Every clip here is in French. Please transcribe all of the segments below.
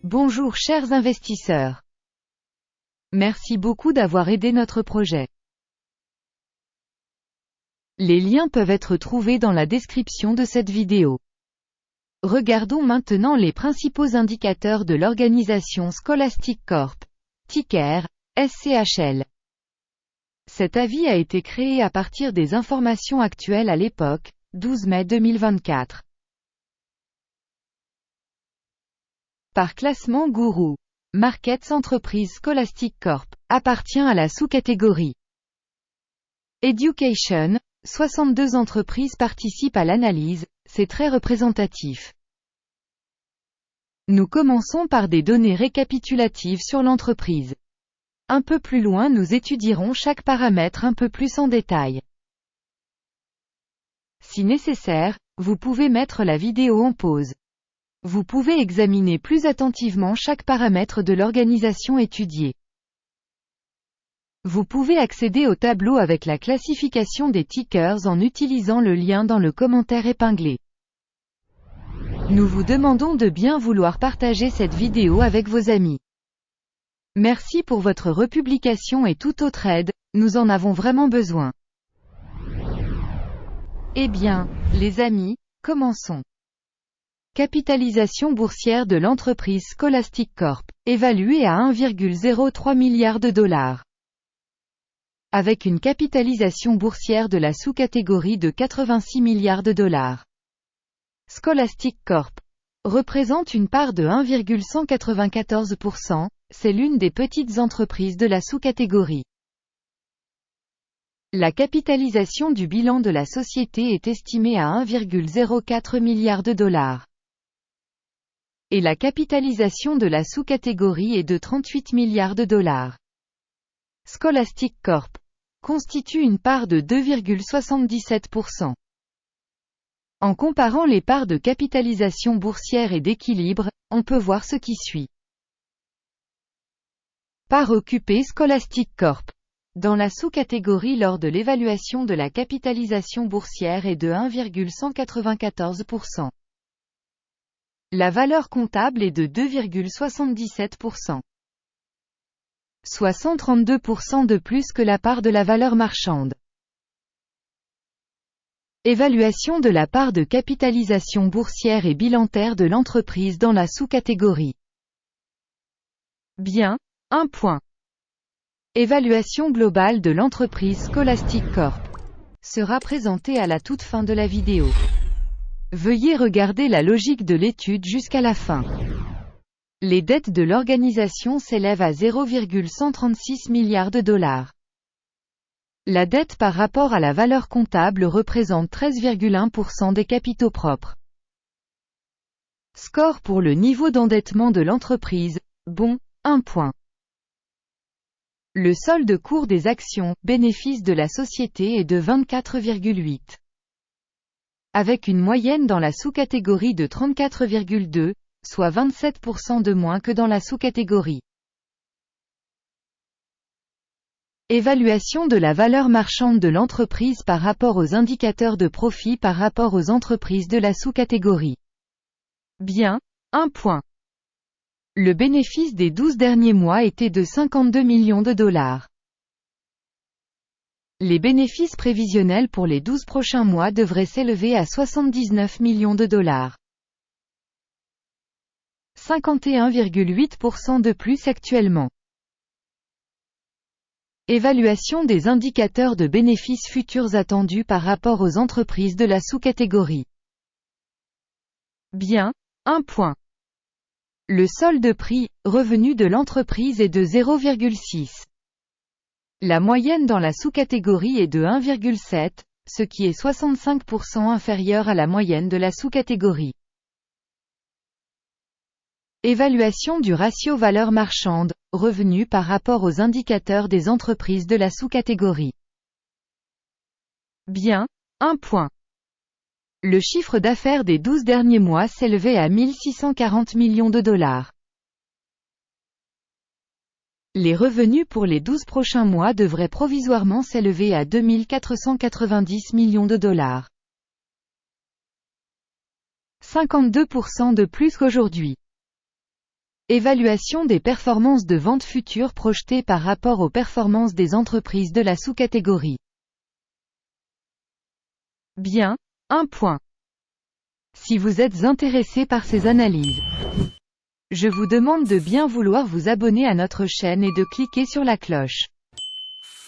Bonjour chers investisseurs. Merci beaucoup d'avoir aidé notre projet. Les liens peuvent être trouvés dans la description de cette vidéo. Regardons maintenant les principaux indicateurs de l'organisation Scholastic Corp. Ticker, SCHL. Cet avis a été créé à partir des informations actuelles à l'époque, 12 mai 2024. Par classement Guru. Markets Entreprise Scholastic Corp. Appartient à la sous-catégorie Education. 62 entreprises participent à l'analyse, c'est très représentatif. Nous commençons par des données récapitulatives sur l'entreprise. Un peu plus loin nous étudierons chaque paramètre un peu plus en détail. Si nécessaire, vous pouvez mettre la vidéo en pause. Vous pouvez examiner plus attentivement chaque paramètre de l'organisation étudiée. Vous pouvez accéder au tableau avec la classification des tickers en utilisant le lien dans le commentaire épinglé. Nous vous demandons de bien vouloir partager cette vidéo avec vos amis. Merci pour votre republication et toute autre aide, nous en avons vraiment besoin. Eh bien, les amis, commençons. Capitalisation boursière de l'entreprise Scholastic Corp, évaluée à 1,03 milliard de dollars. Avec une capitalisation boursière de la sous-catégorie de 86 milliards de dollars. Scholastic Corp. Représente une part de 1,194%, c'est l'une des petites entreprises de la sous-catégorie. La capitalisation du bilan de la société est estimée à 1,04 milliard de dollars. Et la capitalisation de la sous-catégorie est de 38 milliards de dollars. Scholastic Corp. Constitue une part de 2,77%. En comparant les parts de capitalisation boursière et d'équilibre, on peut voir ce qui suit. Part occupée Scholastic Corp. Dans la sous-catégorie lors de l'évaluation de la capitalisation boursière est de 1,194%. La valeur comptable est de 2,77%. Soit 132% de plus que la part de la valeur marchande. Évaluation de la part de capitalisation boursière et bilantaire de l'entreprise dans la sous-catégorie. Bien, 1 point. Évaluation globale de l'entreprise Scholastic Corp. Sera présentée à la toute fin de la vidéo. Veuillez regarder la logique de l'étude jusqu'à la fin. Les dettes de l'organisation s'élèvent à 0,136 milliards de dollars. La dette par rapport à la valeur comptable représente 13,1% des capitaux propres. Score pour le niveau d'endettement de l'entreprise, bon, 1 point. Le solde court des actions, bénéfice de la société est de 24,8. Avec une moyenne dans la sous-catégorie de 34,2, soit 27% de moins que dans la sous-catégorie. Évaluation de la valeur marchande de l'entreprise par rapport aux indicateurs de profit par rapport aux entreprises de la sous-catégorie. Bien, 1 point. Le bénéfice des 12 derniers mois était de 52 millions de dollars. Les bénéfices prévisionnels pour les 12 prochains mois devraient s'élever à 79 millions de dollars. 51,8% de plus actuellement. Évaluation des indicateurs de bénéfices futurs attendus par rapport aux entreprises de la sous-catégorie. Bien, 1 point. Le solde prix, revenu de l'entreprise est de 0,6. La moyenne dans la sous-catégorie est de 1,7, ce qui est 65% inférieur à la moyenne de la sous-catégorie. Évaluation du ratio valeur marchande, revenu par rapport aux indicateurs des entreprises de la sous-catégorie. Bien, 1 point. Le chiffre d'affaires des 12 derniers mois s'élevait à 1640 millions de dollars. Les revenus pour les 12 prochains mois devraient provisoirement s'élever à 2490 millions de dollars. 52% de plus qu'aujourd'hui. Évaluation des performances de vente futures projetées par rapport aux performances des entreprises de la sous-catégorie. Bien, 1 point. Si vous êtes intéressé par ces analyses, je vous demande de bien vouloir vous abonner à notre chaîne et de cliquer sur la cloche.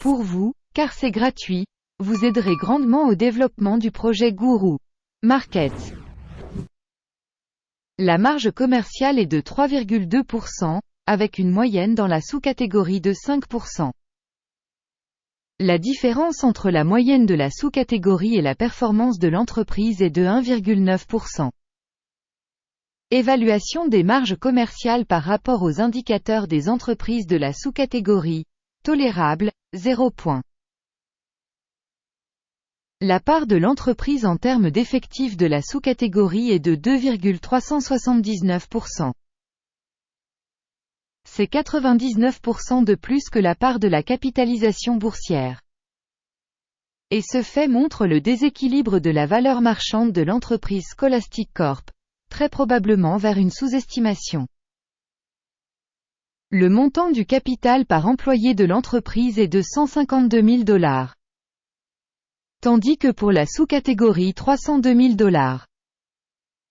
Pour vous, car c'est gratuit, vous aiderez grandement au développement du projet Guru Markets. La marge commerciale est de 3,2%, avec une moyenne dans la sous-catégorie de 5%. La différence entre la moyenne de la sous-catégorie et la performance de l'entreprise est de 1,9%. Évaluation des marges commerciales par rapport aux indicateurs des entreprises de la sous-catégorie. Tolérable, 0 point. La part de l'entreprise en termes d'effectifs de la sous-catégorie est de 2,379%. C'est 99% de plus que la part de la capitalisation boursière. Et ce fait montre le déséquilibre de la valeur marchande de l'entreprise Scholastic Corp, très probablement vers une sous-estimation. Le montant du capital par employé de l'entreprise est de $152 000. Tandis que pour la sous-catégorie $302 000.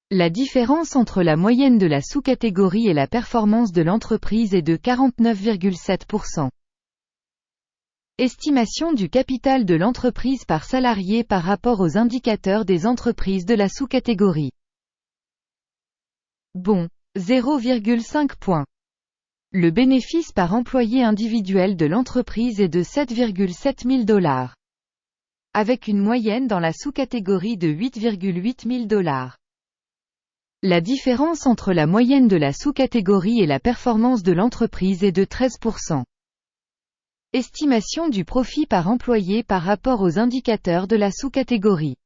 La différence entre la moyenne de la sous-catégorie et la performance de l'entreprise est de 49,7%. Estimation du capital de l'entreprise par salarié par rapport aux indicateurs des entreprises de la sous-catégorie. Bon, 0,5 points. Le bénéfice par employé individuel de l'entreprise est de $7,7 000. Avec une moyenne dans la sous-catégorie de $8,8 000. La différence entre la moyenne de la sous-catégorie et la performance de l'entreprise est de 13%. Estimation du profit par employé par rapport aux indicateurs de la sous-catégorie.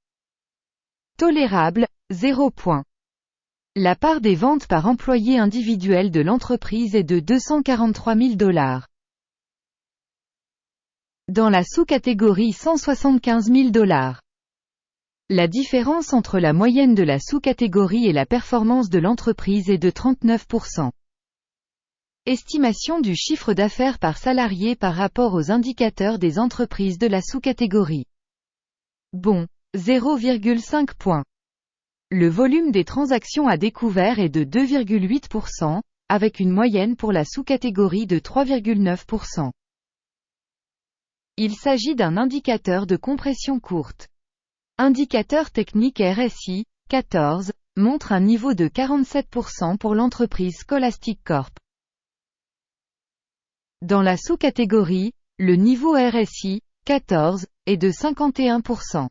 Tolérable, 0 point. La part des ventes par employé individuel de l'entreprise est de $243 000. Dans la sous-catégorie $175 000. La différence entre la moyenne de la sous-catégorie et la performance de l'entreprise est de 39%. Estimation du chiffre d'affaires par salarié par rapport aux indicateurs des entreprises de la sous-catégorie. Bon, 0,5 points. Le volume des transactions à découvert est de 2,8%, avec une moyenne pour la sous-catégorie de 3,9%. Il s'agit d'un indicateur de compression courte. Indicateur technique RSI, 14, montre un niveau de 47% pour l'entreprise Scholastic Corp. Dans la sous-catégorie, le niveau RSI, 14, est de 51%.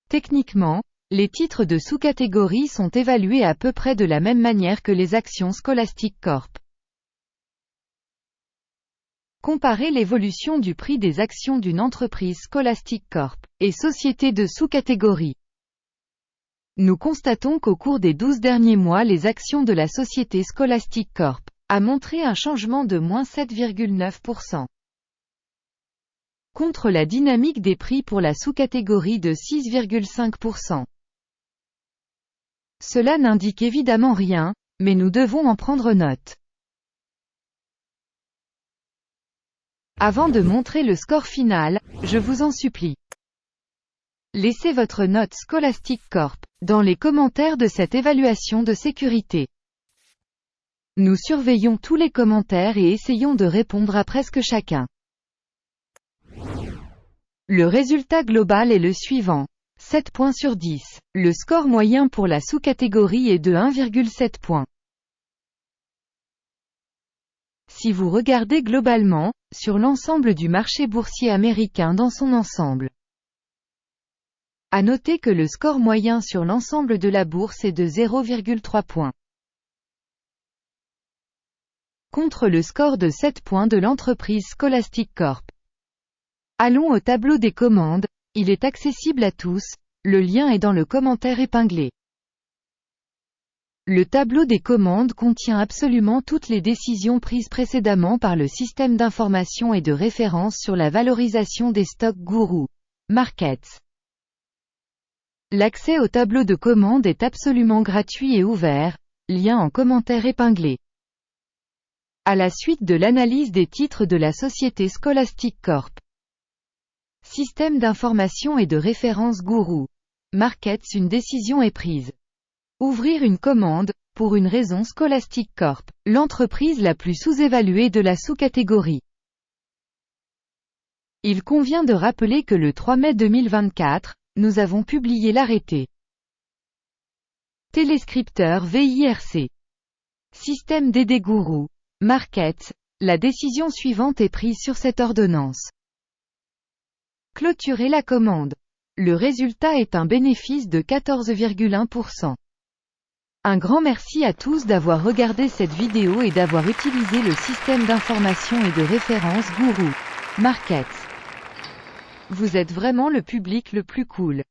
Techniquement, les titres de sous-catégorie sont évalués à peu près de la même manière que les actions Scholastic Corp. Comparez l'évolution du prix des actions d'une entreprise Scholastic Corp. Et société de sous-catégorie. Nous constatons qu'au cours des 12 derniers mois les actions de la société Scholastic Corp. A montré un changement de moins 7,9%. Contre la dynamique des prix pour la sous-catégorie de 6,5%. Cela n'indique évidemment rien, mais nous devons en prendre note. Avant de montrer le score final, je vous en supplie. Laissez votre note Scholastic Corp. Dans les commentaires de cette évaluation de sécurité. Nous surveillons tous les commentaires et essayons de répondre à presque chacun. Le résultat global est le suivant. 7 points sur 10. Le score moyen pour la sous-catégorie est de 1,7 points. Si vous regardez globalement, sur l'ensemble du marché boursier américain dans son ensemble. À noter que le score moyen sur l'ensemble de la bourse est de 0,3 points. Contre le score de 7 points de l'entreprise Scholastic Corp. Allons au tableau des commandes, il est accessible à tous, le lien est dans le commentaire épinglé. Le tableau des commandes contient absolument toutes les décisions prises précédemment par le système d'information et de référence sur la valorisation des stocks Guru Markets. L'accès au tableau de commandes est absolument gratuit et ouvert, lien en commentaire épinglé. À la suite de l'analyse des titres de la société Scholastic Corp. Système d'information et de référence Guru. Markets. Une décision est prise. Ouvrir une commande, pour une raison. Scholastic Corp., l'entreprise la plus sous-évaluée de la sous-catégorie. Il convient de rappeler que le 3 mai 2024, nous avons publié l'arrêté. Téléscripteur VIRC. Système DD Guru. Markets. La décision suivante est prise sur cette ordonnance. Clôturer la commande. Le résultat est un bénéfice de 14,1%. Un grand merci à tous d'avoir regardé cette vidéo et d'avoir utilisé le système d'information et de référence Guru. Markets. Vous êtes vraiment le public le plus cool.